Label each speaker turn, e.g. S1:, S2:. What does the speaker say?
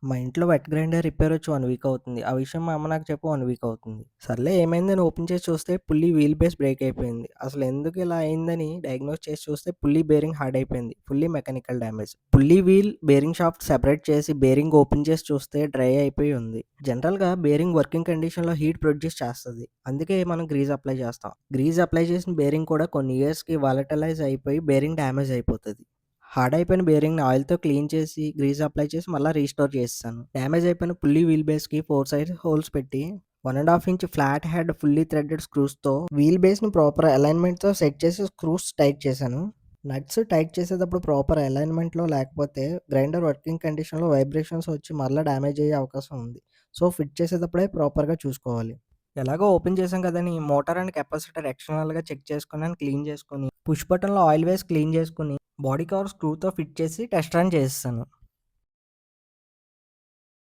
S1: మా ఇంట్లో wet grinder repair వచ్చి 1 వీక్ అవుతుంది. ఆ విషయం మా అమ్మ నాకు చెప్పి 1 వీక్ అవుతుంది. సర్లే ఏమైందని ఓపెన్ చేసి చూస్తే పుల్లీ వీల్ బేస్ బ్రేక్ అయిపోయింది. అసలు ఎందుకు ఇలా అయిందని డయాగ్నోస్ చేసి చూస్తే పుల్లీ బేరింగ్ హార్డ్ అయిపోయింది. Fully mechanical damage. Pulley wheel, bearing shaft separate చేసి బేరింగ్ ఓపెన్ చేసి చూస్తే డ్రై అయిపోయి ఉంది. జనరల్‌గా బేరింగ్ వర్కింగ్ కండిషన్‌లో హీట్ ప్రొడ్యూస్ చేస్తది. అందుకే మనం గ్రీజ్ అప్లై చేస్తాం. గ్రీజ్ అప్లై చేసిన బేరింగ్ కూడా కొన్ని ఇయర్స్‌కి వాలటలైజ్ అయిపోయి బేరింగ్ డ్యామేజ్ అయిపోతది. హార్డ్ అయిపోయిన బేరింగ్‌ని ఆయిల్‌తో క్లీన్ చేసి, గ్రీజ్ అప్లై చేసి మళ్ళా రీస్టోర్ చేసేసాను. డ్యామేజ్ అయిపోయిన పుల్లీ వీల్ బేస్‌కి 4 సైడ్స్ హోల్స్ పెట్టి 1 ½ inch flat head fully threaded స్క్రూస్‌తో వీల్ బేస్‌ని ప్రాపర్ అలైన్‌మెంట్‌తో సెట్ చేసి స్క్రూస్ టైట్ చేశాను. నట్స్ టైట్ చేసేటప్పుడు ప్రాపర్ అలైన్‌మెంట్‌లో లేకపోతే గ్రైండర్ వర్కింగ్ కండిషన్‌లో వైబ్రేషన్స్ వచ్చి మరలా డ్యామేజ్ అయ్యే అవకాశం ఉంది. సో, ఫిట్ చేసేటప్పుడే ప్రాపర్‌గా చూసుకోవాలి. ఎలాగో ఓపెన్ చేశాం కదని మోటార్ అండ్ కెపాసిటర్ ఎక్స్టర్నల్‌గా చెక్ చేసుకున్నాను, క్లీన్ చేసుకొని, పుష్ బటన్‌లో ఆయిల్ వేసి క్లీన్ చేసుకొని, బాడీ కవర్ స్క్రూతో ఫిట్ చేసి టెస్ట్ రన్ చేసేసాను.